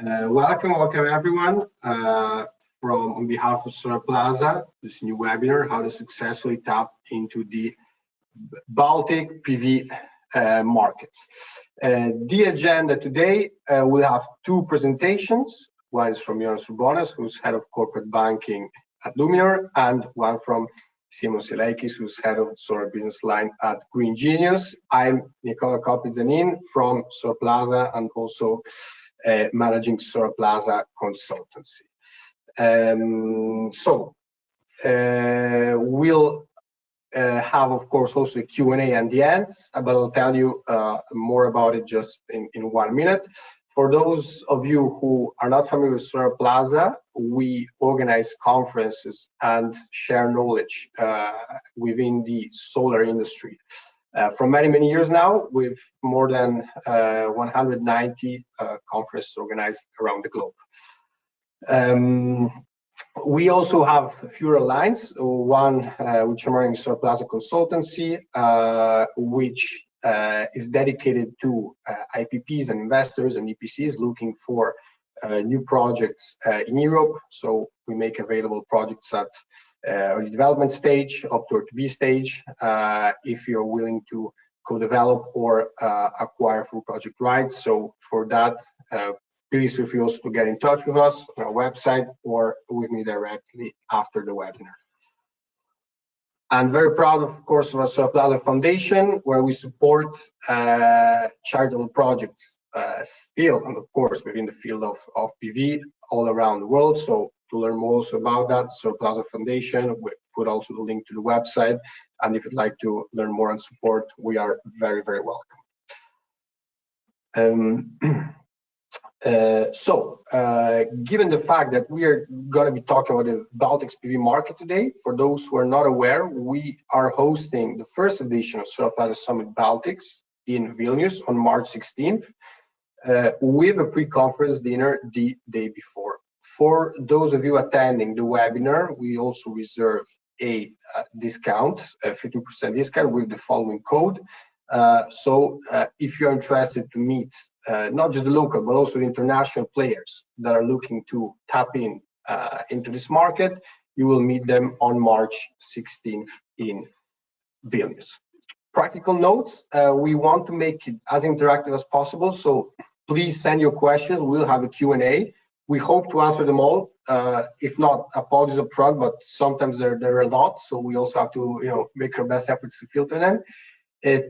Welcome everyone on behalf of Solarplaza, this new webinar, how to successfully tap into the Baltic PV markets. The agenda today will have two presentations. One is from Jonas Urbonas, who's head of corporate banking at Luminor, and one from Simon Sileikis, who's head of solar business line at Green Genius. I'm Nicola Kopidzanin from Solarplaza and also managing Solarplaza consultancy. We'll have, of course, also a Q&A at the end, but I'll tell you more about it just in 1 minute. For those of you who are not familiar with Solarplaza, we organize conferences and share knowledge within the solar industry. For many years now, with more than 190 conferences organized around the globe. We also have a few lines, one which I'm running Solarplaza consultancy, which is dedicated to IPPs and investors and EPCs looking for new projects in Europe. So we make available projects at early development stage up to RTB stage, if you're willing to co-develop or acquire full project rights. So for that, please feel free also to get in touch with us on our website or with me directly after the webinar. I'm very proud, of course, of our Solarplaza Foundation, where we support charitable projects still, and of course, within the field of PV all around the world. So to learn more also about that, Solarplaza Foundation, we put also the link to the website. And if you'd like to learn more and support, we are very welcome. Given the fact that we are going to be talking about the Baltics PV market today, for those who are not aware, we are hosting the first edition of Solarplaza Summit Baltics in Vilnius on March 16th, with a pre-conference dinner the day before. For those of you attending the webinar, we also reserve a discount, a 50% discount with the following code. If you're interested to meet not just the local, but also the international players that are looking to tap into this market, you will meet them on March 16th in Vilnius. Practical notes, we want to make it as interactive as possible, so please send your questions. We'll have a Q&A. We hope to answer them all. If not, apologies up front, but sometimes there are a lot, so we also have to make our best efforts to filter them.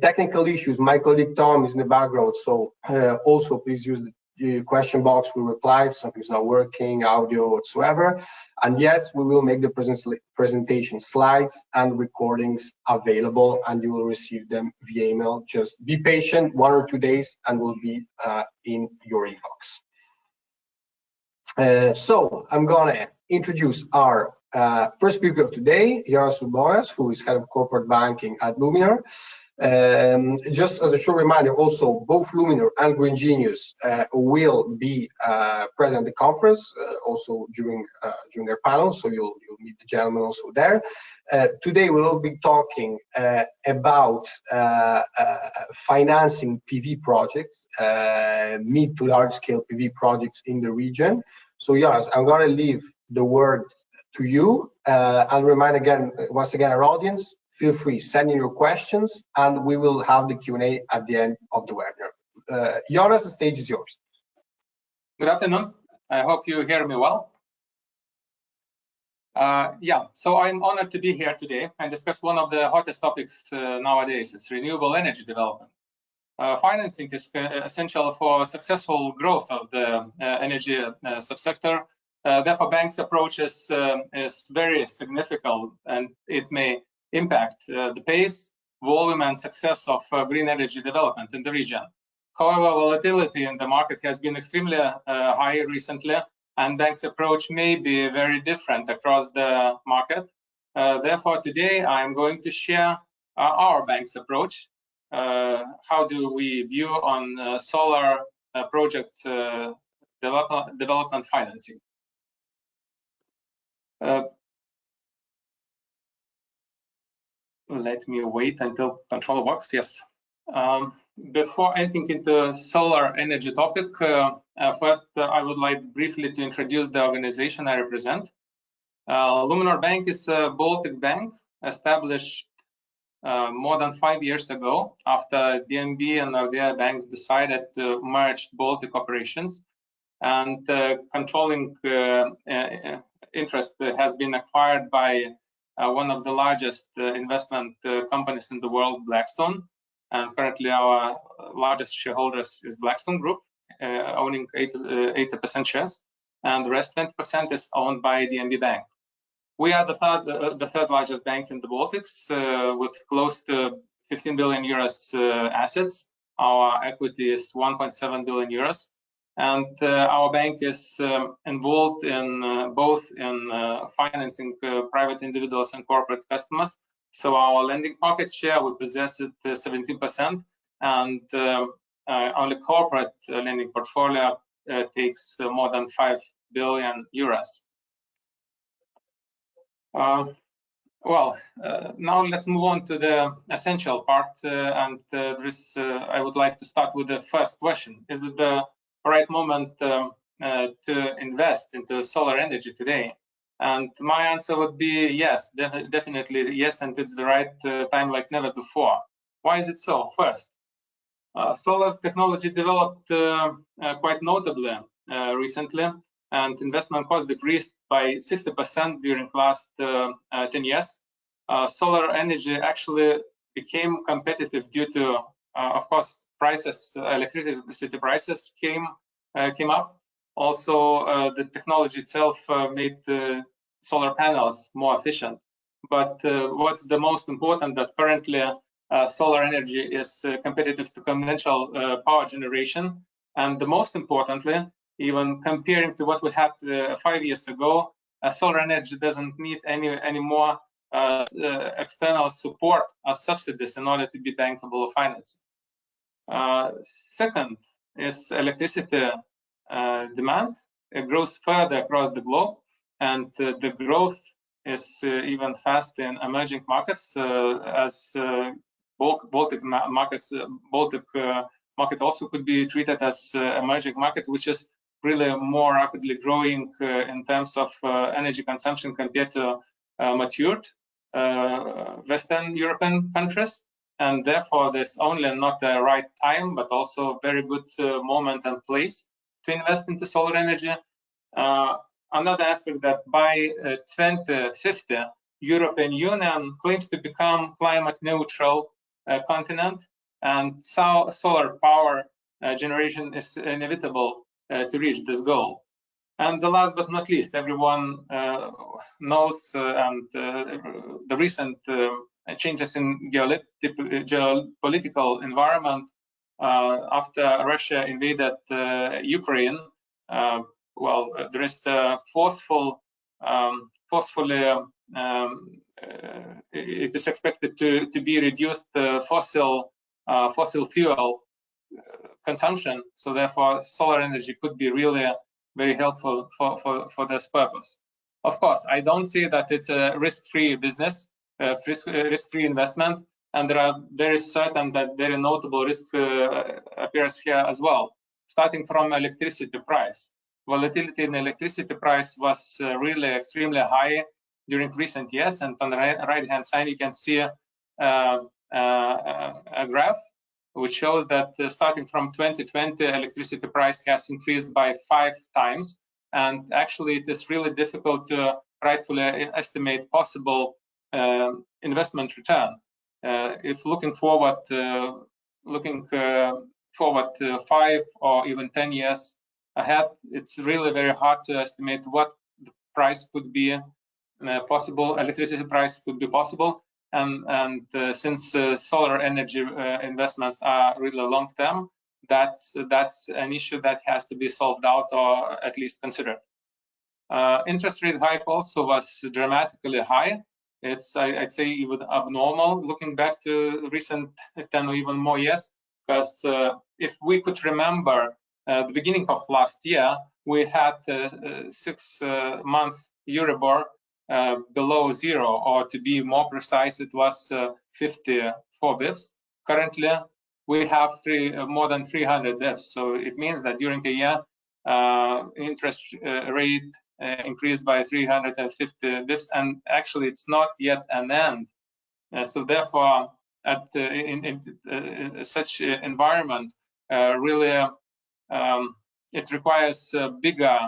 Technical issues, my colleague Tom is in the background, so also please use the question box. We reply if something's not working, audio whatsoever. And yes, we will make the presentation slides and recordings available, and you will receive them via email. Just be patient, 1 or 2 days, and will be in your inbox. So I'm gonna introduce our first speaker of today, Jonas Urbonas, who is head of corporate banking at Luminor. Just as a short reminder, also both Luminor and Green Genius will be present at the conference, also during their panel, so you'll meet the gentlemen also there. Today we will be talking about financing PV projects, mid to large scale PV projects in the region. So Jonas, I'm going to leave the word to you. I'll remind once again our audience, feel free, send in your questions, and we will have the Q&A at the end of the webinar. Jonas, the stage is yours. Good afternoon. I hope you hear me well. So I'm honored to be here today and discuss one of the hottest topics nowadays. It's renewable energy development. Financing is essential for successful growth of the energy subsector. Therefore, banks' approach is very significant, and it may impact the pace, volume, and success of green energy development in the region. However, volatility in the market has been extremely high recently, and banks' approach may be very different across the market. Therefore, today I'm going to share our bank's approach. How do we view on solar projects development financing? Let me wait until control works. Yes. Before entering into solar energy topic, first I would like briefly to introduce the organization I represent. Luminor Bank is a Baltic bank established more than 5 years ago after DNB and Nordea banks decided to merge Baltic operations, and controlling interest has been acquired by one of the largest investment companies in the world, Blackstone. And currently our largest shareholders is Blackstone Group, owning 80% shares, and the rest 20% is owned by DNB Bank. We are the third largest bank in the Baltics, with close to 15 billion euros assets. Our equity is 1.7 billion euros, and our bank is involved in both in financing private individuals and corporate customers. So our lending market share, we possess it 17%, and only corporate lending portfolio takes more than 5 billion euros. Now let's move on to the essential part, and I would like to start with the first question. Is it the right moment to invest into solar energy today? And my answer would be yes, definitely yes, and it's the right time like never before. Why is it so? First, solar technology developed quite notably recently, and investment cost decreased by 60% during last 10 years. Solar energy actually became competitive due to, of course, prices, electricity prices came up. Also, the technology itself made the solar panels more efficient. But what's the most important, that currently solar energy is competitive to conventional power generation, and the most importantly, even comparing to what we had 5 years ago, solar energy doesn't need any more external support or subsidies in order to be bankable or financing. Second is electricity demand. It grows further across the globe, and the growth is even faster in emerging markets, as Baltic markets. Baltic market also could be treated as emerging market, which is really more rapidly growing in terms of energy consumption compared to matured Western European countries. And therefore, there's only not the right time, but also very good moment and place to invest into solar energy. Another aspect, that by 2050, European Union claims to become climate neutral continent, and solar power generation is inevitable to reach this goal. And the last but not least, everyone knows the recent changes in geopolitical environment after Russia invaded Ukraine. There is it is expected to be reduced fossil fuel consumption. So therefore, solar energy could be really very helpful for this purpose. Of course, I don't say that it's a risk-free business, risk-free investment, and there is certain that very notable risk appears here as well. Starting from electricity price. Volatility in electricity price was really extremely high during recent years, and on the right-hand side you can see a graph which shows that starting from 2020, electricity price has increased by 5 times, and actually it is really difficult to rightfully estimate possible investment return. If looking forward to 5 or even 10 years ahead, it's really very hard to estimate what the price could be possible, electricity price could be possible. And since solar energy investments are really long term, that's an issue that has to be solved out, or at least considered. Interest rate hike also was dramatically high. It's, I'd say, even abnormal looking back to recent 10 or even more years, because if we could remember the beginning of last year, we had 6-month Euribor below 0, or to be more precise, it was 54 bips. Currently, we have more than 300 bps. So it means that during a year, interest rate increased by 350 bps, and actually it's not yet an end. So therefore, in such environment, really it requires bigger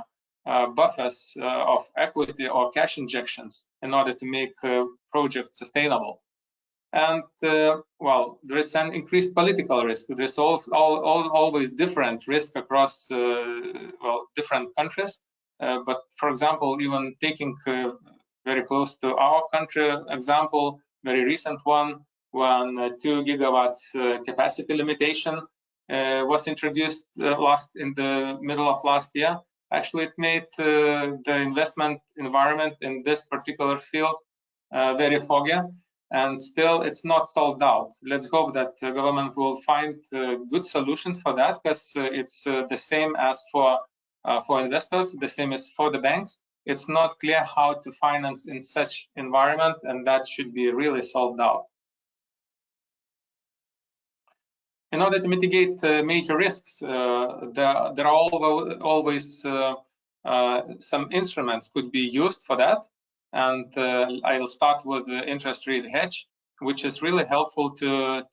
buffers of equity or cash injections in order to make projects sustainable. And well, there is an increased political risk. There's always different risk across well, different countries. But for example, even taking very close to our country example, very recent one, when 2 gigawatts capacity limitation was introduced in the middle of last year. Actually, it made the investment environment in this particular field very foggy, and still it's not solved out. Let's hope that the government will find a good solution for that, because it's the same as for investors, the same as for the banks. It's not clear how to finance in such environment, and that should be really solved out. In order to mitigate major risks, there are always some instruments could be used for that. And I'll start with the interest rate hedge, which is really helpful to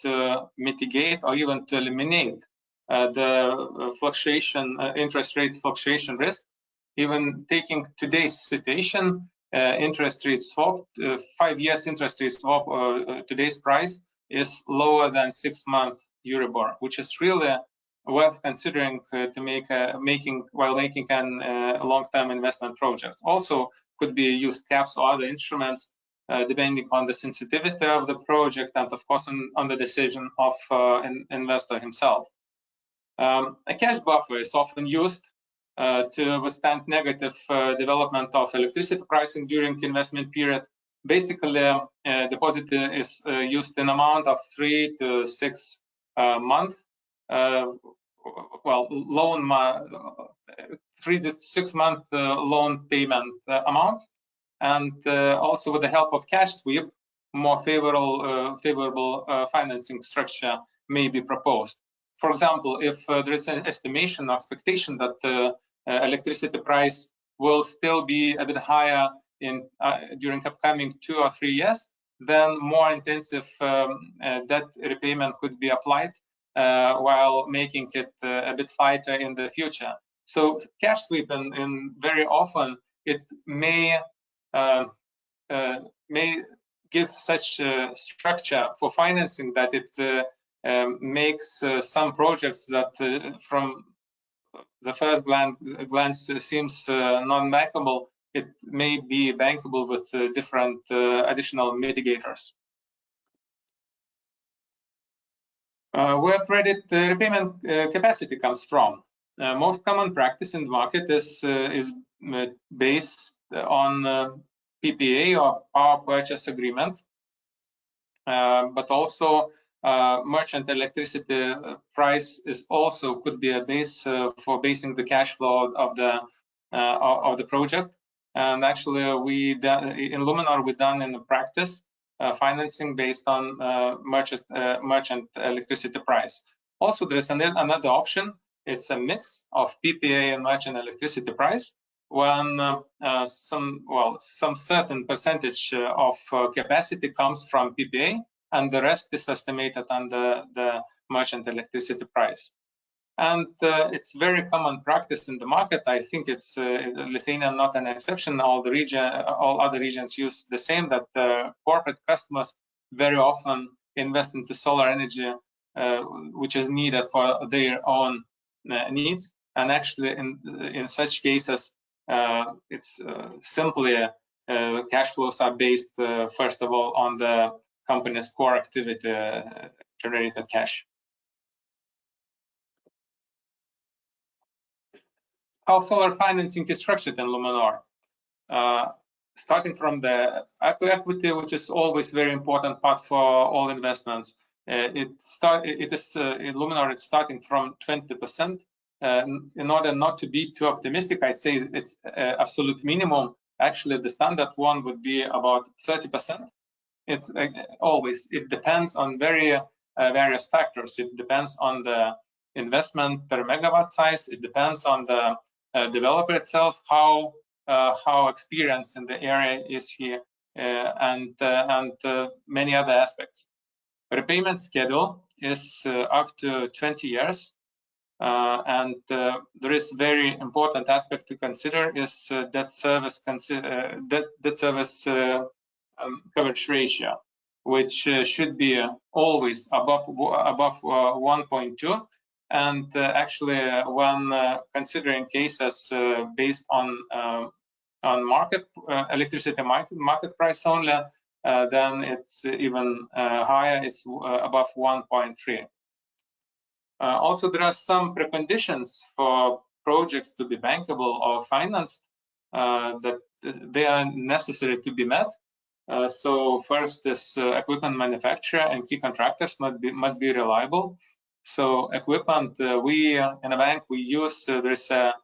mitigate or even to eliminate the interest rate fluctuation risk. Even taking today's situation, interest rate swap, 5 years interest rate swap, today's price is lower than 6-month Euribor, which is really worth considering to while making a long-term investment project. Also, could be used caps or other instruments, depending on the sensitivity of the project and, of course, on the decision of an investor himself. A cash buffer is often used to withstand negative development of electricity pricing during investment period. Basically, deposit is used in amount of 3 to 6 months. Well, loan 3 to 6 month loan payment amount, and also with the help of cash sweep, more favorable financing structure may be proposed. For example, if there is an estimation or expectation that the electricity price will still be a bit higher during upcoming 2 or 3 years, then more intensive debt repayment could be applied while making it a bit lighter in the future. So cash sweep, and very often it may give such structure for financing that it makes some projects that from the first glance seems non-bankable, it may be bankable with different additional mitigators. Where credit repayment capacity comes from. Most common practice in the market is based on PPA or power purchase agreement, but also merchant electricity price could be a base for basing the cash flow of the project. And actually, in Luminor we done in the practice financing based on merchant electricity price. Also, there is another option. It's a mix of PPA and merchant electricity price, when some certain percentage of capacity comes from PPA, and the rest is estimated under the merchant electricity price. And it's very common practice in the market. I think it's Lithuania not an exception. All other regions use the same, that corporate customers very often invest into solar energy, which is needed for their own needs. And actually, in such cases, it's simply cash flows are based, first of all, on the company's core activity generated cash. How solar financing is structured in Luminor. Starting from the equity, which is always very important part for all investments. In Luminor, it's starting from 20%. In order not to be too optimistic, I'd say it's absolute minimum. Actually, the standard one would be about 30%. It depends on very various factors. It depends on the investment per megawatt size. It depends on the developer itself, how experienced in the area is he, and many other aspects. Repayment schedule is up to 20 years. And there is very important aspect to consider is debt service coverage ratio, which should be always above 1.2. And actually, when considering cases based on market electricity market price only, then it's even higher. It's above 1.3. Also, there are some preconditions for projects to be bankable or financed that they are necessary to be met. So first is equipment manufacturer and key contractors must be reliable. So equipment, we in a bank, we use, there's a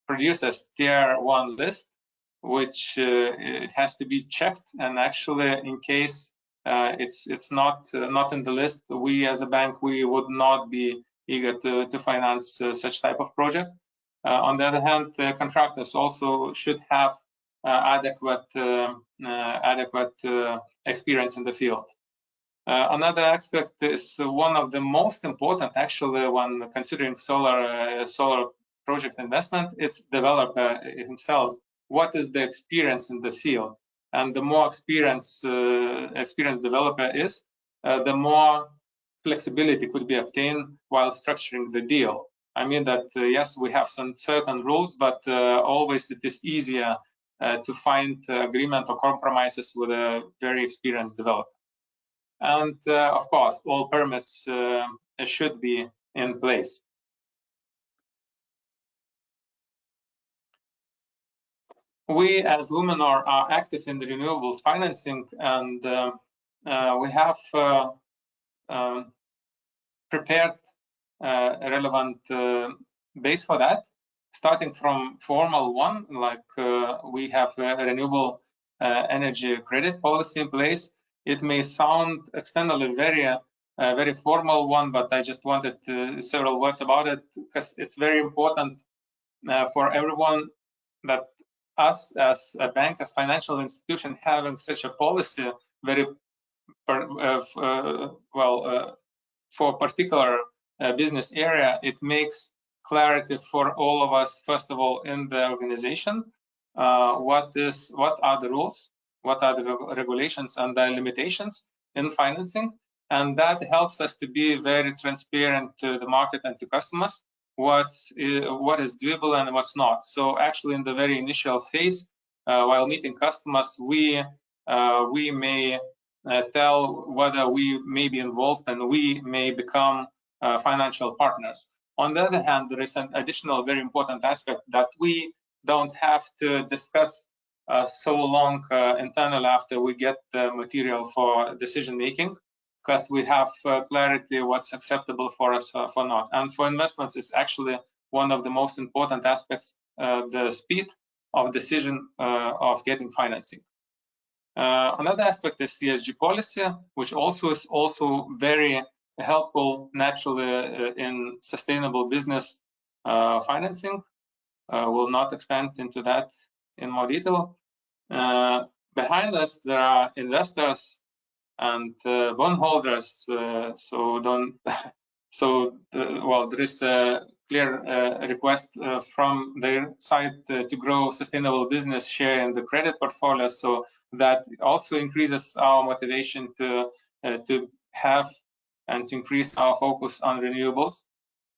producers tier 1 list, which has to be checked. And actually, in case it's not in the list, we as a bank, we would not be eager to finance such type of project. On the other hand, the contractors also should have adequate experience in the field. Another aspect is one of the most important, actually, when considering solar project investment. It's developer himself. What is the experience in the field? And the more experienced developer is, the more flexibility could be obtained while structuring the deal. I mean that yes, we have some certain rules, but always it is easier to find agreement or compromises with a very experienced developer. And of course, all permits should be in place. We as Luminor are active in the renewables financing, and we have prepared a relevant base for that, starting from formal one, like we have a renewable energy credit policy in place. It may sound externally very formal one, but I just wanted several words about it, because it's very important for everyone that us as a bank, as financial institution, having such a policy very for particular business area, it makes clarity for all of us, first of all, in the organization, what are the rules, what are the regulations and the limitations in financing, and that helps us to be very transparent to the market and to customers, what is doable and what's not. So actually, in the very initial phase, while meeting customers, we may tell whether we may be involved and we may become financial partners. On the other hand, there is an additional very important aspect that we don't have to discuss so long internally after we get the material for decision making, because we have clarity what's acceptable for us for not. And for investments, is actually one of the most important aspects, the speed of decision of getting financing. Another aspect is ESG policy, which also is very helpful naturally in sustainable business financing. We'll not expand into that in more detail. Behind us, there are investors and bondholders. There is a clear request from their side to grow sustainable business share in the credit portfolio. So that also increases our motivation to have and to increase our focus on renewables.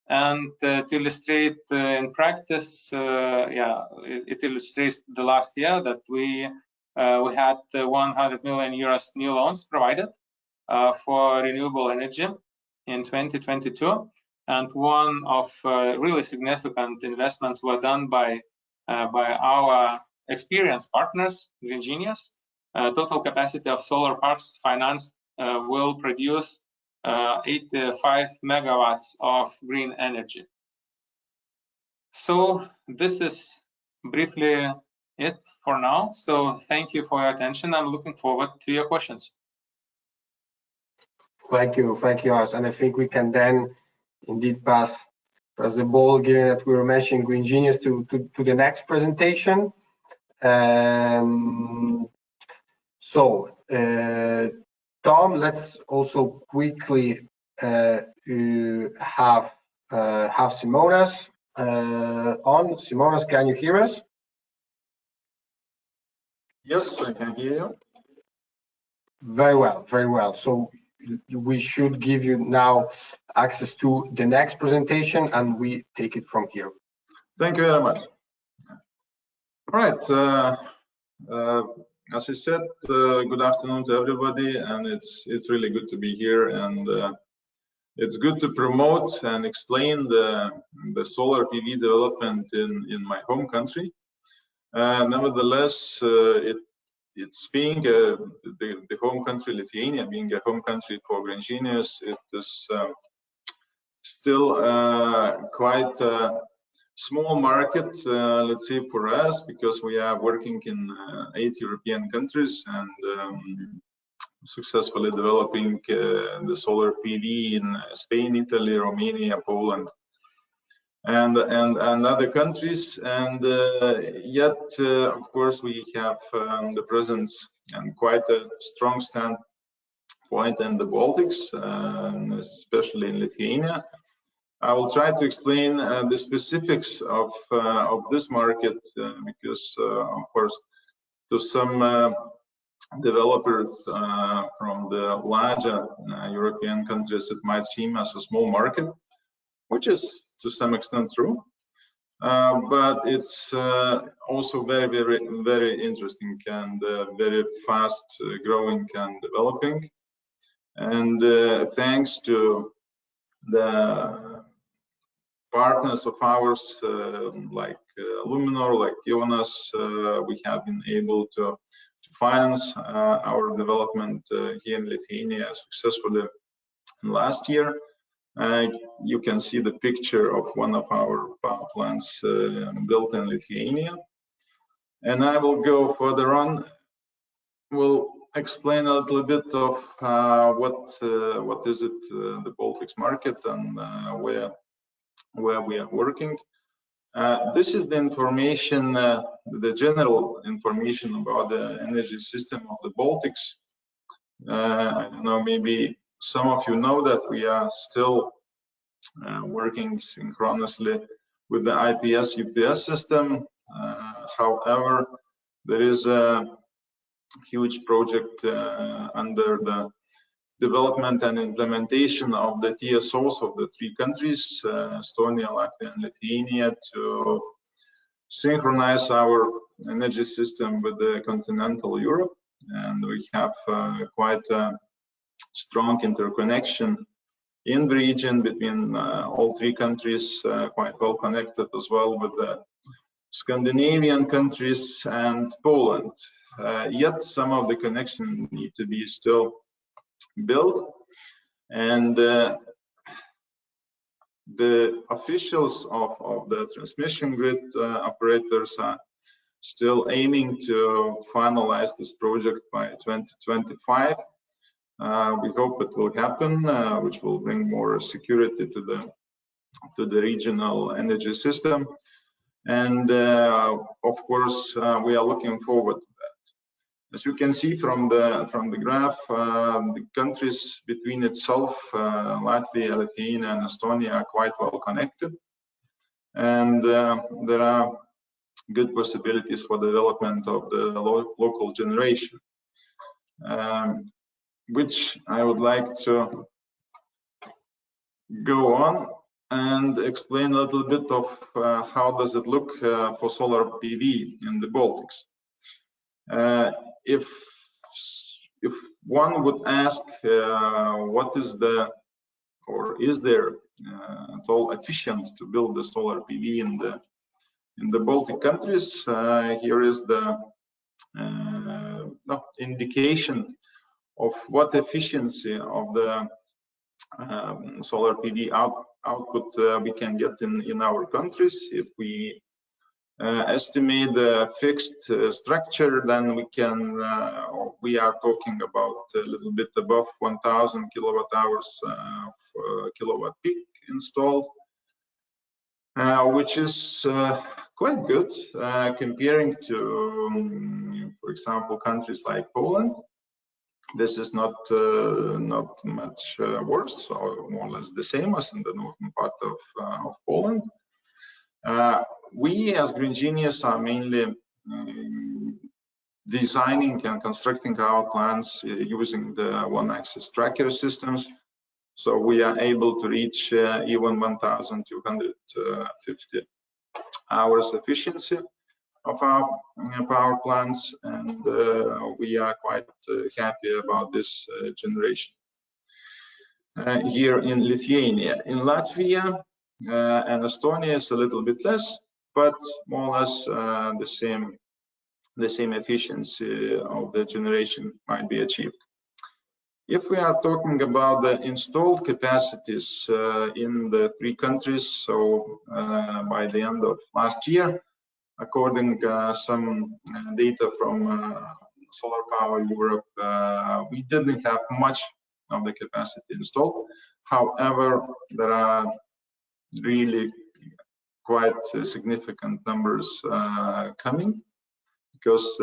And to illustrate in practice, it illustrates the last year that we had 100 million euros new loans provided for renewable energy in 2022, and one of really significant investments were done by our experienced partners, Green Genius. Total capacity of solar parks financed will produce 85 megawatts of green energy. So this is briefly it for now. So thank you for your attention. I'm looking forward to your questions. Thank you, Hans. And I think we can then indeed pass the ball, given that we were mentioning Green Genius, to the next presentation. Tom, let's also quickly have Simonas on. Simonas, can you hear us? Yes, I can hear you. Very well, very well. So we should give you now access to the next presentation, and we take it from here. Thank you very much. All right. As I said, good afternoon to everybody, and it's really good to be here, and it's good to promote and explain the solar PV development in my home country. Nevertheless, it's being the home country, Lithuania, being a home country for Green Genius, it is still quite a small market, let's say, for us, because we are working in 8 European countries and successfully developing the solar PV in Spain, Italy, Romania, Poland, and other countries. And yet, of course, we have the presence and quite a strong standpoint in the Baltics, especially in Lithuania. I will try to explain the specifics of this market because, of course, to some developers from the larger European countries, it might seem as a small market, which is to some extent true. But it's also very, very, very interesting and very fast growing and developing. And thanks to the partners of ours like Luminor, like Jonas, we have been able to finance our development here in Lithuania successfully last year. You can see the picture of one of our power plants built in Lithuania. And I will go further on. We'll explain a little bit of what is it, the Baltics market, and where we are working. This is the information, the general information about the energy system of the Baltics. I don't know, maybe some of you know that we are still working synchronously with the IPS-UPS system. However, there is a huge project under the development and implementation of the TSOs of the 3 countries, Estonia, Latvia, and Lithuania, to synchronize our energy system with the continental Europe. And we have quite a strong interconnection in the region between all 3 countries, quite well connected as well with the Scandinavian countries and Poland. Yet some of the connections need to be still built, and the officials of the transmission grid operators are still aiming to finalize this project by 2025. We hope it will happen, which will bring more security to the regional energy system. And of course, we are looking forward to that. As you can see from the graph, the countries between itself, Latvia, Lithuania, and Estonia, are quite well connected, and there are good possibilities for development of the local generation, which I would like to go on and explain a little bit of how does it look for solar PV in the Baltics. If one would ask what is the, or is there at all efficient to build the solar PV in the Baltic countries, here is the indication of what efficiency of the solar PV output we can get in our countries if we estimate the fixed structure, then we are talking about a little bit above 1,000 kilowatt hours of kilowatt peak installed, which is quite good comparing to, for example, countries like Poland. This is not much worse, or more or less the same as in the northern part of Poland. We as Green Genius are mainly designing and constructing our plants using the one-axis tracker systems. So we are able to reach even 1,250 hours efficiency of our power plants, and we are quite happy about this generation. Here in Lithuania, in Latvia and Estonia is a little bit less, but more or less the same efficiency of the generation might be achieved. If we are talking about the installed capacities in the three countries, so by the end of last year, according some data from Solar Power Europe, we didn't have much of the capacity installed. However, there are really quite significant numbers coming, because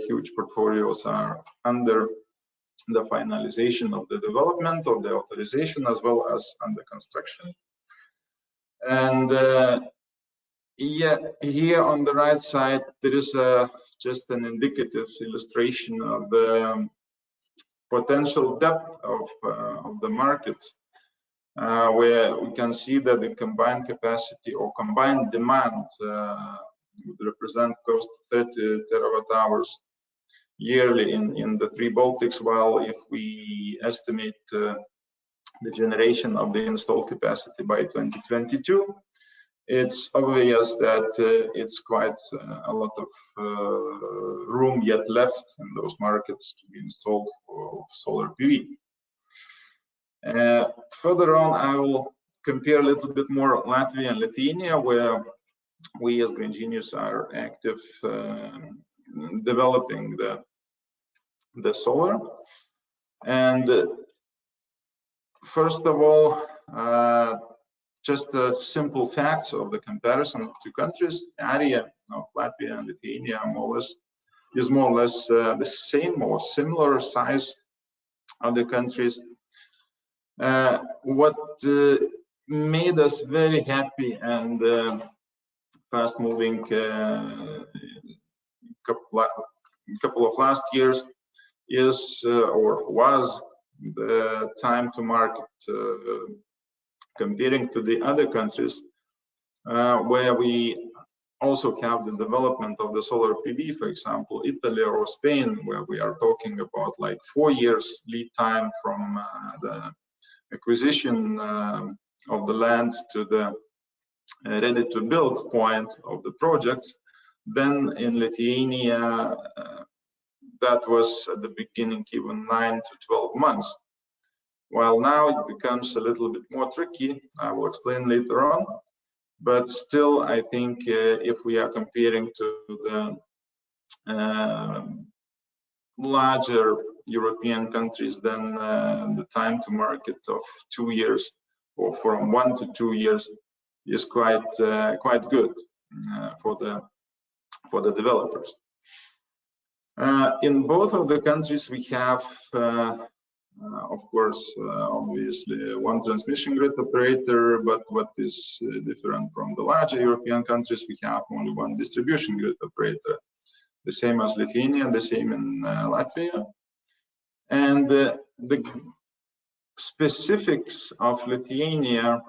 huge portfolios are under the finalization of the development of the authorization as well as under construction. And yeah, here on the right side there is just an indicative illustration of the potential depth of the market, where we can see that the combined capacity or combined demand would represent close to 30 terawatt hours yearly in the three Baltics, while if we estimate the generation of the installed capacity by 2022, it's obvious that it's quite a lot of room yet left in those markets to be installed for solar PV. Further on, I will compare a little bit more Latvia and Lithuania, where we as Green Genius are active developing the solar. And first of all, just the simple facts of the comparison of two countries. The area of Latvia and Lithuania is more or less the same or similar size of the countries. What made us very happy and fast moving couple of last years is or was the time to market, comparing to the other countries where we also have the development of the solar PV, for example, Italy or Spain, where we are talking about like 4 years lead time from the acquisition of the land to the ready to build point of the projects. Then in Lithuania, that was at the beginning even 9 to 12 months. While now it becomes a little bit more tricky, I will explain later on. But still, I think if we are comparing to the larger European countries, then the time to market of 2 years or from 1 to 2 years is quite good for the developers. In both of the countries, we have, of course, obviously one transmission grid operator, but what is different from the larger European countries, we have only one distribution grid operator, the same as Lithuania, the same in Latvia. And the specifics of Lithuania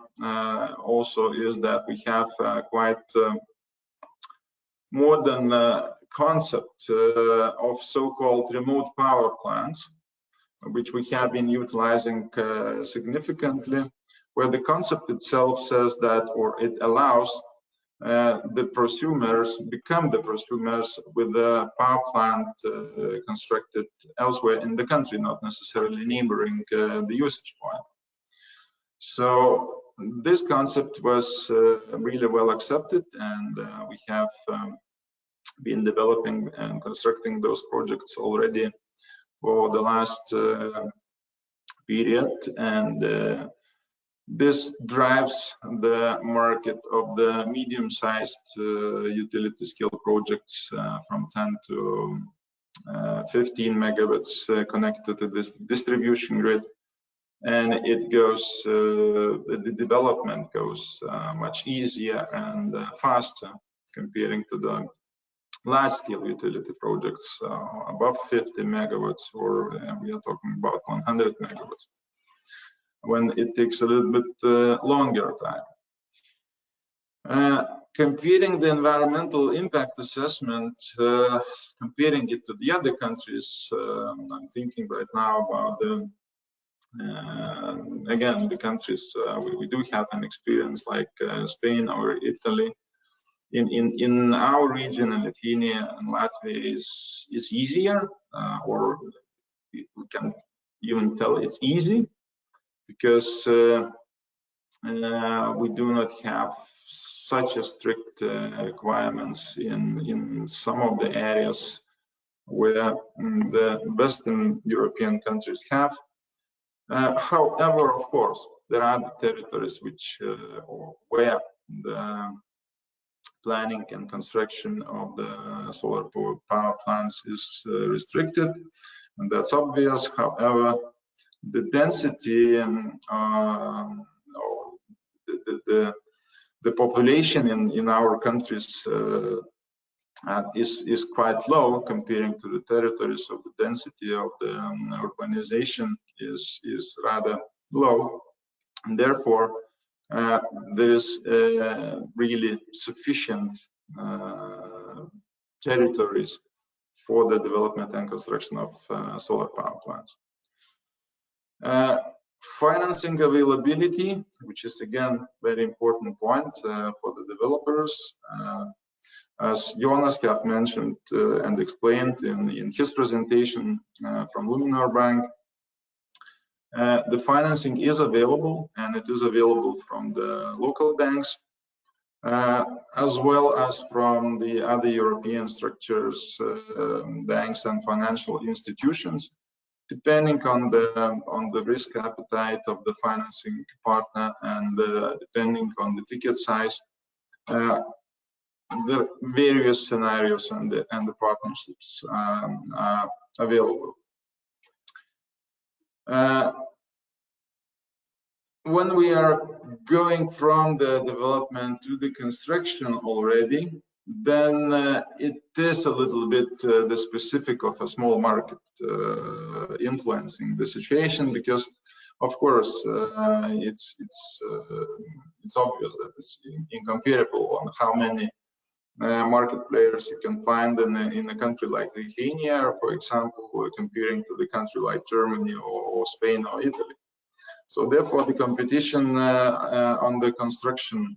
also is that we have quite modern concept of so-called remote power plants, which we have been utilizing significantly, where the concept itself says that, or it allows the prosumers become the prosumers with the power plant constructed elsewhere in the country, not necessarily neighboring the usage point. So this concept was really well accepted, and we have been developing and constructing those projects already for the last period, and this drives the market of the medium-sized utility scale projects from 10 to 15 megawatts connected to this distribution grid, and it goes the development goes much easier and faster comparing to the large-scale utility projects above 50 megawatts, or we are talking about 100 megawatts, when it takes a little bit longer time. Comparing the environmental impact assessment, comparing it to the other countries, I'm thinking right now about the again, the countries we do have an experience like Spain or Italy. In our region, in Lithuania and Latvia, is easier, or we can even tell it's easy, because we do not have such a strict requirements in some of the areas where the Western European countries have. However, of course, there are the territories which where the planning and construction of the solar power plants is restricted, and that's obvious. However, the density or the population in our countries is quite low comparing to the territories. Of the density of the urbanization is rather low, and therefore there is really sufficient territories for the development and construction of solar power plants. Financing availability, which is again very important point for the developers. As Jonas have mentioned and explained in his presentation from Luminor Bank, the financing is available, and it is available from the local banks as well as from the other European structures, banks and financial institutions, depending on the risk appetite of the financing partner, and depending on the ticket size. The various scenarios and the partnerships are available. When we are going from the development to the construction already, then it is a little bit the specific of a small market influencing the situation, because of course it's obvious that it's incomparable on how many market players you can find in a country like Lithuania, for example, comparing to the country like Germany or Spain or Italy. So therefore, the competition on the construction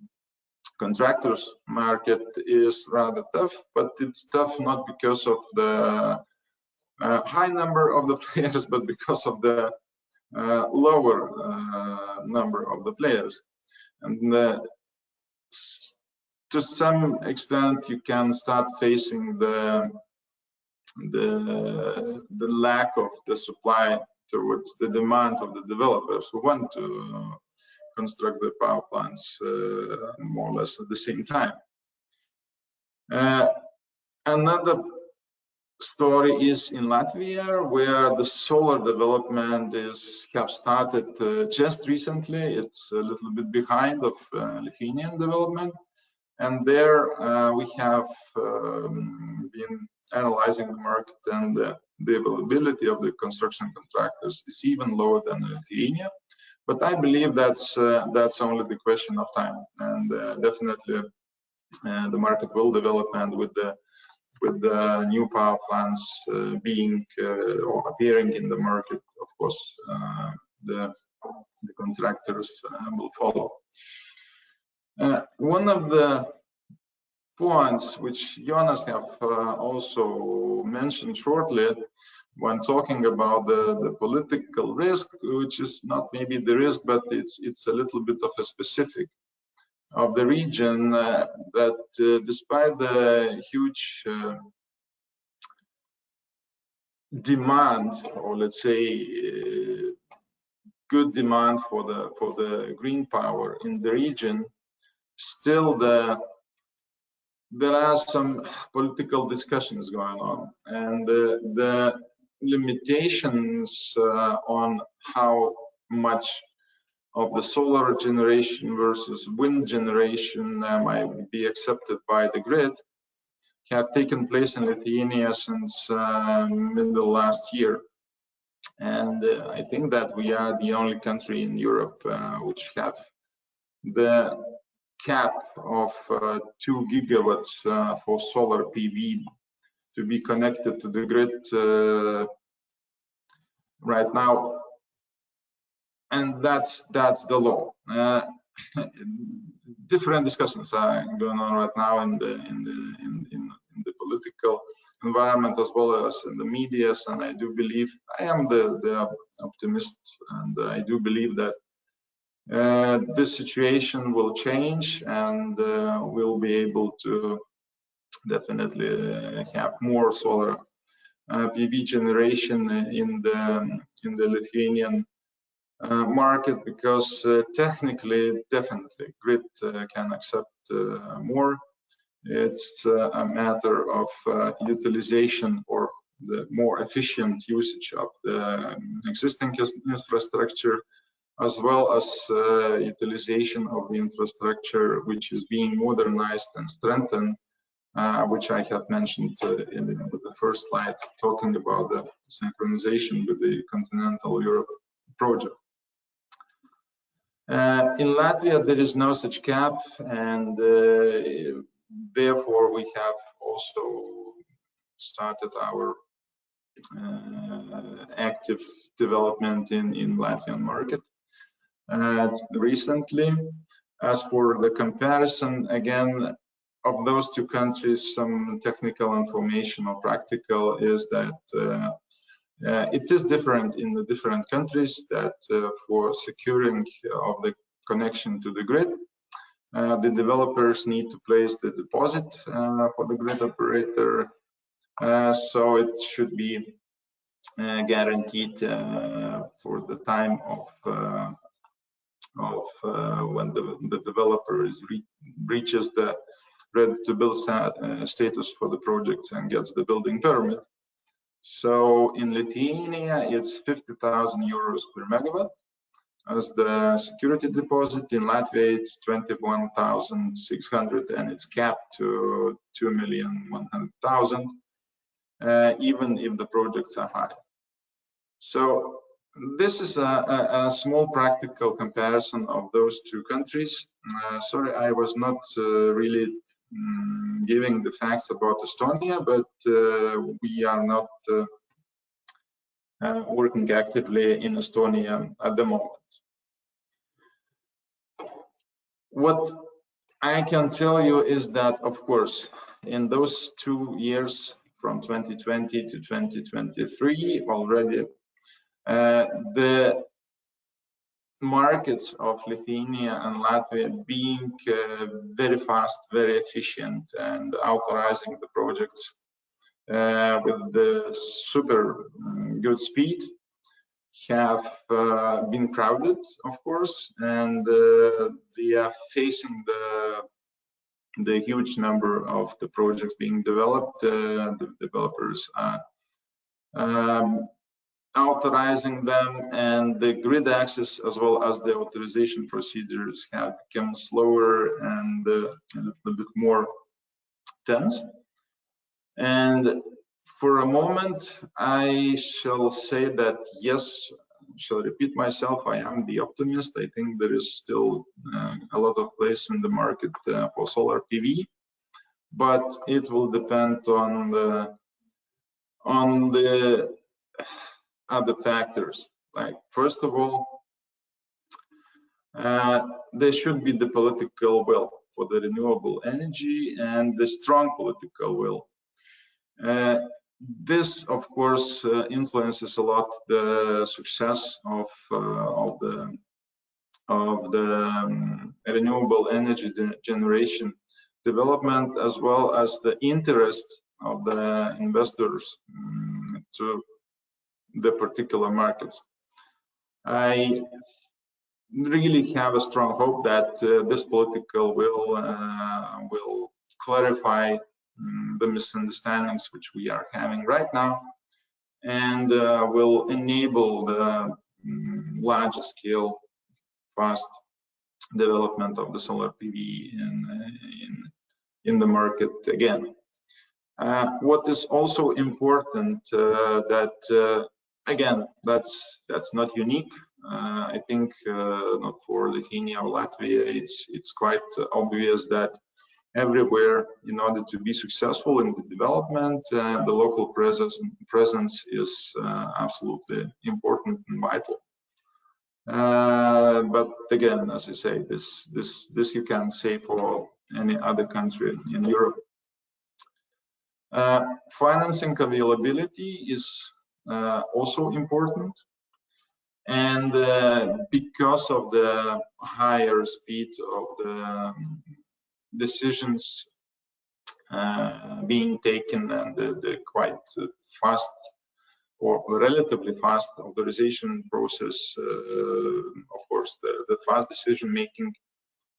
contractors market is rather tough, but it's tough not because of the high number of the players, but because of the lower number of the players. And to some extent, you can start facing the lack of the supply towards the demand of the developers who want to construct the power plants more or less at the same time. Another story is in Latvia, where the solar development have started just recently. It's a little bit behind of Lithuanian development, and there we have been analyzing the market, and the availability of the construction contractors is even lower than Lithuania. But I believe that's only the question of time, and definitely the market will develop, and with the new power plants being or appearing in the market, of course, the contractors will follow. One of the points which Jonas have also mentioned shortly when talking about the political risk, which is not maybe the risk, but it's a little bit of a specific of the region, that despite the huge demand, or let's say good demand for the green power in the region, still there are some political discussions going on, and the limitations on how much of the solar generation versus wind generation might be accepted by the grid have taken place in Lithuania since middle last year. And I think that we are the only country in Europe which have the cap of 2 gigawatts for solar PV to be connected to the grid right now, and that's the law. Different discussions are going on right now in the political environment as well as in the media, and I do believe, I am the optimist, and I do believe that this situation will change, and we'll be able to definitely have more solar PV generation in the Lithuanian market, because technically, definitely, grid can accept more. It's a matter of utilization or the more efficient usage of the existing infrastructure, as well as utilization of the infrastructure which is being modernized and strengthened, which I have mentioned in the first slide, talking about the synchronization with the continental Europe project. In Latvia, there is no such cap, and therefore we have also started our active development in Latvian market recently. As for the comparison, again, of those two countries, some technical information or practical is that it is different in the different countries, that for securing of the connection to the grid, the developers need to place the deposit for the grid operator, so it should be guaranteed for the time of when the developer reaches the ready-to-build status for the projects and gets the building permit. So in Lithuania, it's 50,000 euros per megawatt as the security deposit. In Latvia, it's 21,600, and it's capped to 2,100,000, even if the projects are high. So this is a small practical comparison of those two countries. Sorry, I was not really giving the facts about Estonia, but we are not working actively in Estonia at the moment. What I can tell you is that, of course, in those 2 years from 2020 to 2023 already, the markets of Lithuania and Latvia being very fast, very efficient, and authorizing the projects with the super good speed have been crowded, of course, and they are facing the huge number of the projects being developed. The developers are authorizing them, and the grid access as well as the authorization procedures have become slower and a little bit more tense. And for a moment, I shall say that yes, I shall repeat myself, I am the optimist. I think there is still a lot of place in the market for solar PV, but it will depend on the other factors. Like, first of all, there should be the political will for the renewable energy and the strong political will. this, of course, influences a lot the success of the renewable energy generation development, as well as the interest of the investors to the particular markets. I really have a strong hope that this political will clarify the misunderstandings which we are having right now, and will enable the larger scale, fast development of the solar PV in the market again. What is also important that again, that's not unique. I think not for Lithuania or Latvia. It's quite obvious that everywhere, in order to be successful in the development, the local presence is absolutely important and vital. But again, as I say, this you can say for any other country in Europe. Financing availability is also important, and because of the higher speed of the decisions being taken and the quite fast or relatively fast authorization process, of course, the fast decision making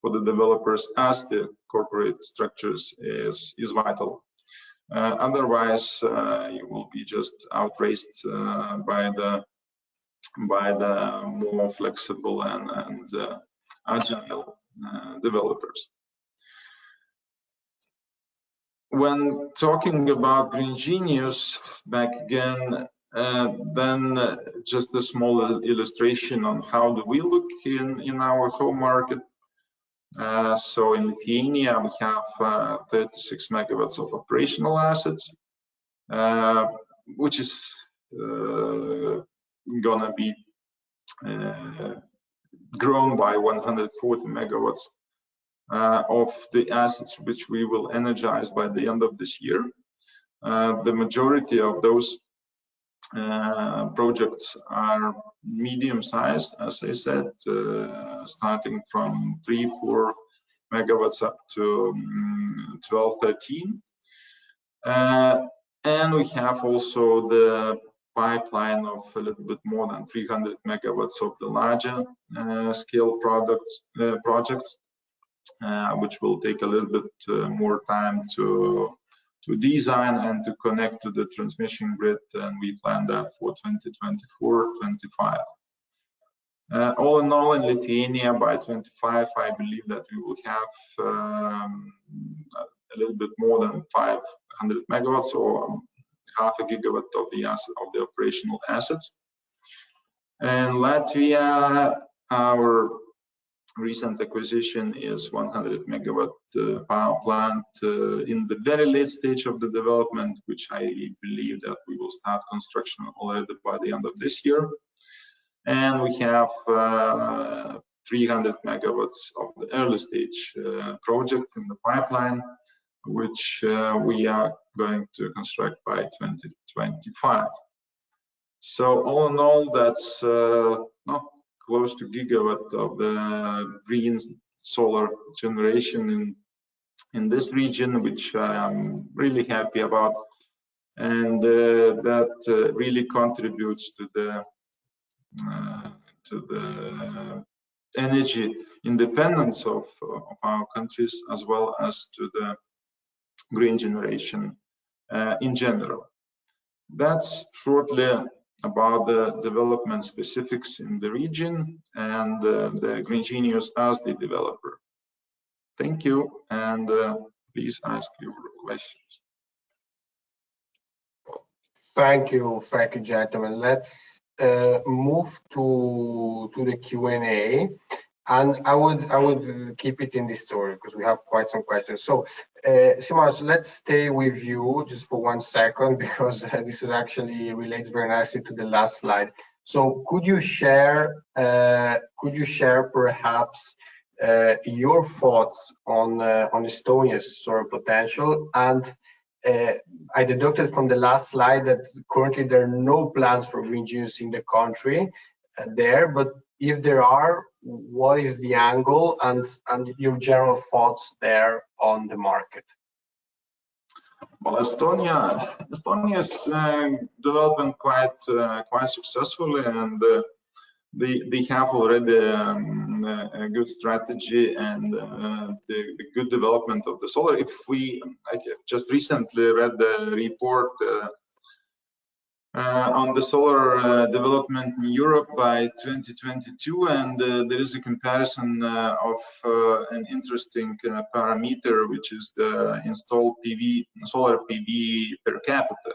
for the developers as the corporate structures is vital. Otherwise, you will be just outraced by the more flexible and agile developers. When talking about green genius, back again, then just a small illustration on how do we look in our home market. So in Lithuania, we have 36 megawatts of operational assets, which is gonna be grown by 140 megawatts of the assets which we will energize by the end of this year. The majority of those projects are medium-sized, as I said, starting from 3-4 megawatts up to 12-13. And we have also the pipeline of a little bit more than 300 megawatts of the larger scale projects, which will take a little bit more time to design and to connect to the transmission grid, and we plan that for 2024-25. All in all, in Lithuania, by 25, I believe that we will have a little bit more than 500 megawatts, or half a gigawatt of the operational assets. And Latvia, our recent acquisition is 100 megawatt power plant in the very late stage of the development, which I believe that we will start construction already by the end of this year. And we have 300 megawatts of the early stage project in the pipeline, which we are going to construct by 2025. So all in all, that's close to gigawatt of the green solar generation in this region, which I'm really happy about, and that really contributes to the energy independence of our countries, as well as to the green generation in general. That's shortly about the development specifics in the region and the Green Genius as the developer. Thank you, and please ask your questions. Thank you, gentlemen. Let's move to the Q&A, and I would keep it in this story because we have quite some questions. So, Simonas, let's stay with you just for 1 second, because this is actually relates very nicely to the last slide. So, could you share perhaps your thoughts on Estonia's solar potential, and I deducted from the last slide that currently there are no plans for green genes in the country there, but if there are, what is the angle and your general thoughts there on the market? Well, Estonia's developing quite successfully, and they have already a good strategy and the good development of the solar. I just recently read the report on the solar development in Europe by 2022, and there is a comparison of an interesting parameter, which is the installed solar PV per capita.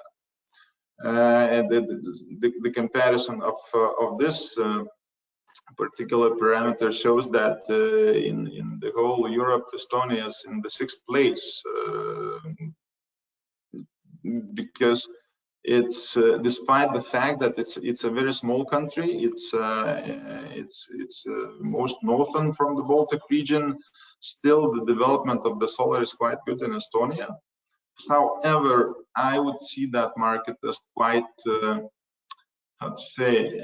And the comparison of this particular parameter shows that in the whole Europe, Estonia is in the 6th place, because it's despite the fact that it's a very small country, it's most northern from the Baltic region. Still, the development of the solar is quite good in Estonia. However, I would see that market as quite, how to say,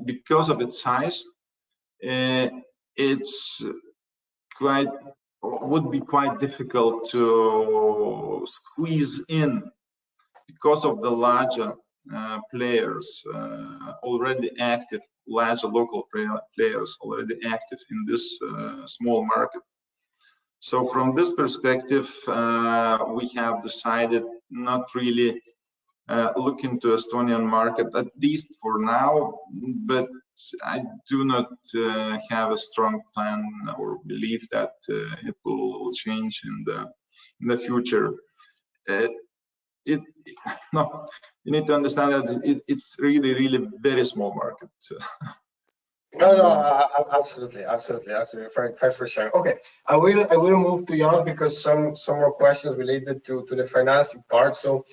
because of its size, it's would be quite difficult to squeeze in, because of the larger players already active, larger local players already active in this small market. So from this perspective, we have decided not really look into Estonian market, at least for now, but I do not have a strong plan or belief that it will change in the future. No, you need to understand that it's really very small market. No, absolutely. Thanks for sharing. Okay, I will move to Jan because some more questions related to the financing part. So,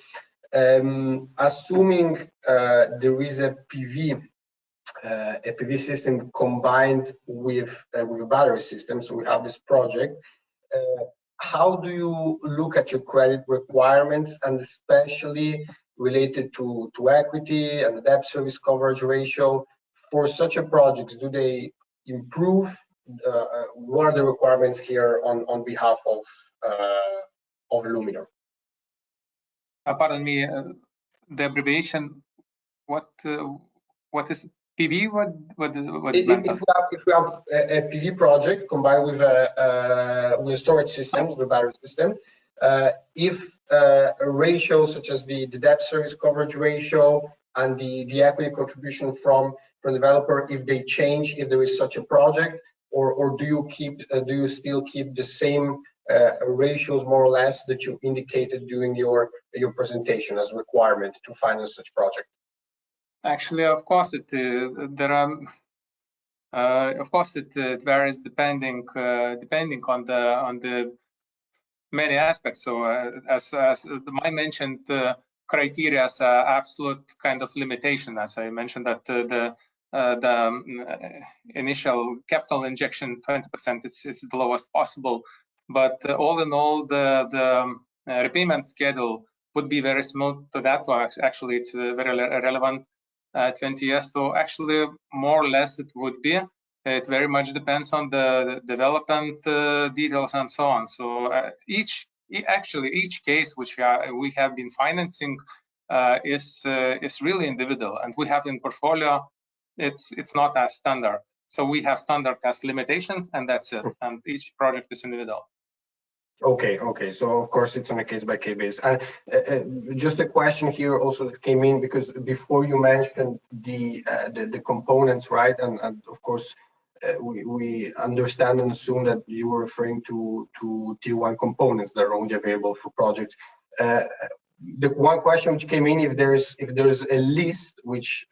assuming there is a PV system combined with a battery system, so we have this project. How do you look at your credit requirements, and especially related to equity and the debt service coverage ratio for such a project? Do they improve? What are the requirements here on behalf of Luminor? Pardon me, the abbreviation. What is PV? What if we have a PV project combined with a storage system, with a battery system, if a ratio such as the debt service coverage ratio and the equity contribution from developer, if they change, if there is such a project, or do you still keep the same ratios more or less that you indicated during your presentation as requirement to finance such project? Actually, of course, it varies depending on the many aspects. So as I mentioned, criteria as absolute kind of limitation, as I mentioned that the initial capital injection 20%, it's the lowest possible, but all in all the repayment schedule would be very smooth to that. Actually, it's very relevant. 20 years. So actually, more or less, it would be. It very much depends on the development details and so on. So each case which we have been financing is really individual, and we have in portfolio. It's not as standard. So we have standard as limitations, and that's it. And each project is individual. Okay. So of course it's on a case-by-case basis. And just a question here also that came in, because before you mentioned the components, right? And of course we understand and assume that you were referring to tier 1 components that are only available for projects. The one question which came in, if there's a list which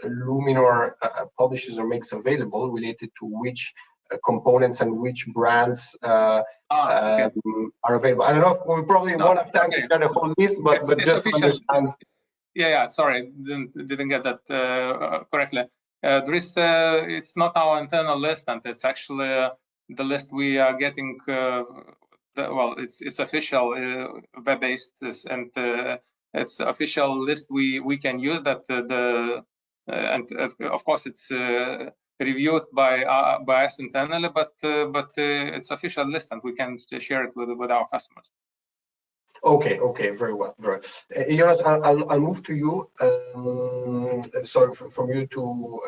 Luminor publishes or makes available related to which components and which brands are available. I don't know if we probably won't have time to get a whole list, but just to understand. Yeah. Sorry, didn't get that correctly. There is it's not our internal list, and it's actually the list we are getting it's official web-based, and it's the official list we can use. That and of course it's reviewed by us internally, but it's official list, and we can share it with our customers. Okay, very well, very well. Jonas, I'll move to you. Sorry, from you to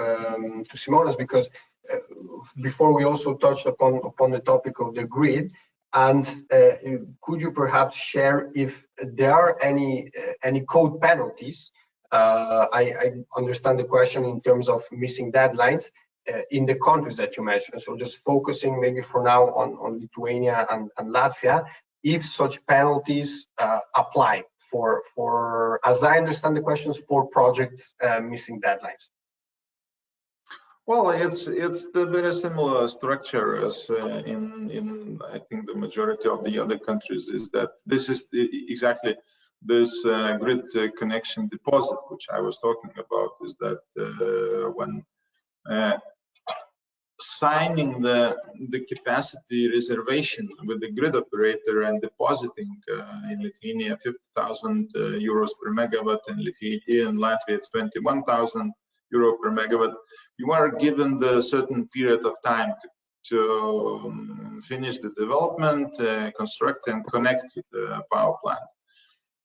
Simonas, because before we also touched upon the topic of the grid, and could you perhaps share if there are any code penalties? I understand the question in terms of missing deadlines in the countries that you mentioned. So just focusing maybe for now on Lithuania and Latvia, if such penalties apply for, as I understand the questions, for projects missing deadlines. Well, it's the very similar structure as in I think the majority of the other countries, is that this is exactly this grid connection deposit which I was talking about, is that when signing the capacity reservation with the grid operator and depositing in Lithuania 50,000 euros per megawatt, in Lithuania and Latvia 21,000 euro per megawatt, you are given the certain period of time to finish the development, construct and connect the power plant.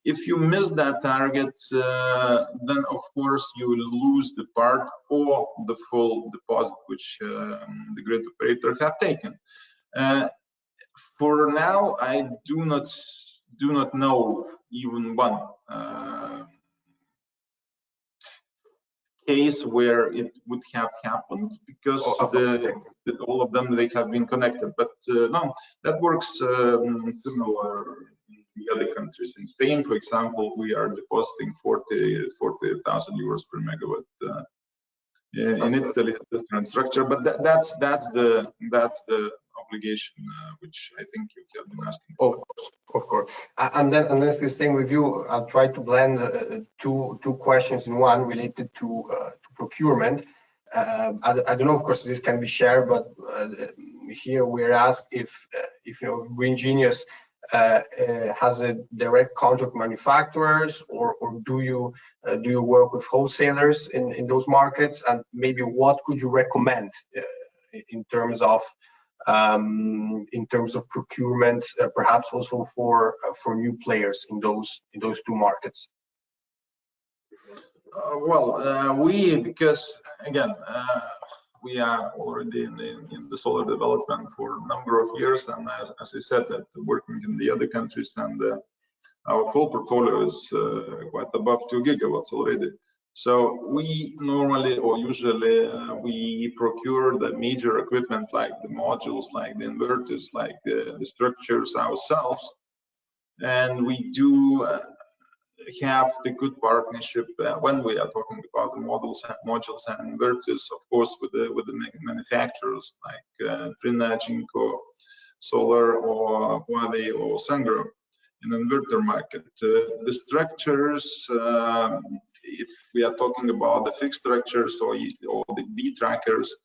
If you miss that target, then of course you will lose the part or the full deposit which the grid operator have taken. For now, I do not know even one case where it would have happened, because all of them, they have been connected. But no, that works similar in the other countries. In Spain, for example, we are depositing 40,000 euros per megawatt. In Italy, a different structure, but that's the obligation which I think you have been asking. Of course. And then, unless we're staying with you, I'll try to blend two questions in one related to procurement. I don't know, of course, this can be shared, but here we're asked if Green Genius has a direct contract manufacturers, or do you work with wholesalers in those markets, and maybe what could you recommend in terms of procurement, perhaps also for new players in those two markets? Because again, we are already in the solar development for a number of years, and as I said, that working in the other countries, and our full portfolio is quite above 2 gigawatts already. So we normally, or usually, we procure the major equipment like the modules, like the inverters, like the structures ourselves, and we do have the good partnership when we are talking about the modules and inverters, of course, with the manufacturers like Trina, Jinko, Solar, or Huawei, or Sangro in the inverter market. The structures, if we are talking about the fixed structures or the D trackers,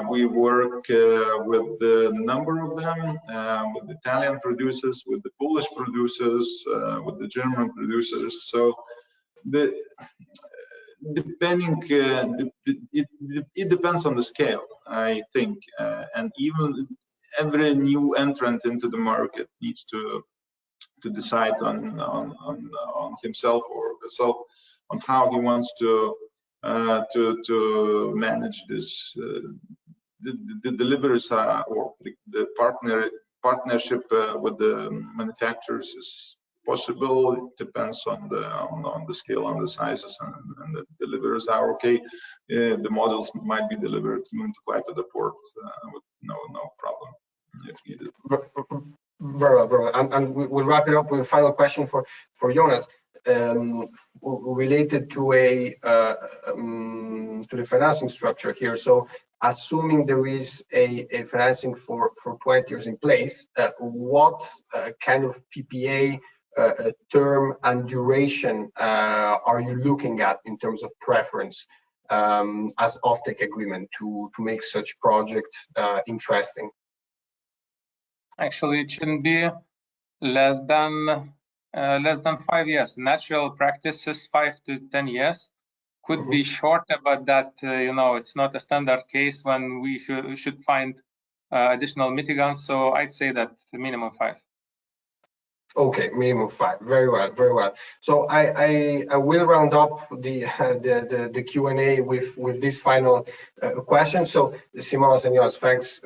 we work with the number of them, with the Italian producers, with the Polish producers, with the German producers. So it depends on the scale, I think, and even every new entrant into the market needs to decide on himself or herself on how he wants to manage this. The deliveries or the partnership with the manufacturers is possible. It depends on the scale, on the sizes, and the deliveries are okay. The models might be delivered even to Klaipėda port with no problem if needed. Very well. And we'll wrap it up with a final question for Jonas, related to the financing structure here. So, assuming there is a financing for 20 years in place, what kind of PPA term and duration are you looking at in terms of preference as offtake agreement to make such project interesting? Actually, it shouldn't be less than 5 years. Natural practice is 5 to 10 years. Could be shorter, but that it's not a standard case when we should find additional mitigants. So I'd say that the minimum 5. Okay, minimum 5. Very well, very well. So I will round up the Q&A with this final question. So Simonas and Jonas, thanks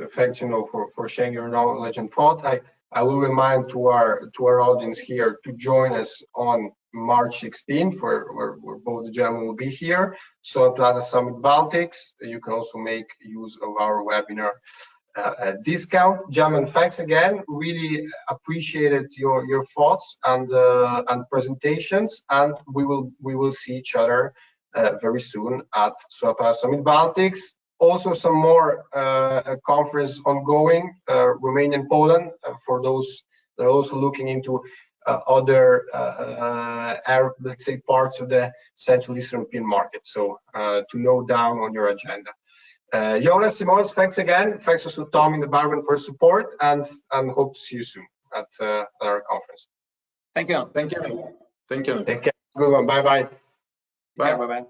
for sharing your knowledge and thought. I will remind to our audience here to join us on March 16th, where both the gentlemen will be here. Solarplaza Summit Baltics. You can also make use of our webinar discount. Gentlemen, thanks again. Really appreciated your thoughts and presentations, and we will see each other very soon at Solarplaza Summit Baltics. Also, some more conference ongoing, Romania and Poland, for those that are also looking into other let's say parts of the Central Eastern European market. So to note down on your agenda. Jonas, Simonas, thanks again. Thanks also to Tom in the background for support, and hope to see you soon at our conference. Thank you. Thank you. Thank you. Take care. Good one. Bye bye. Bye bye.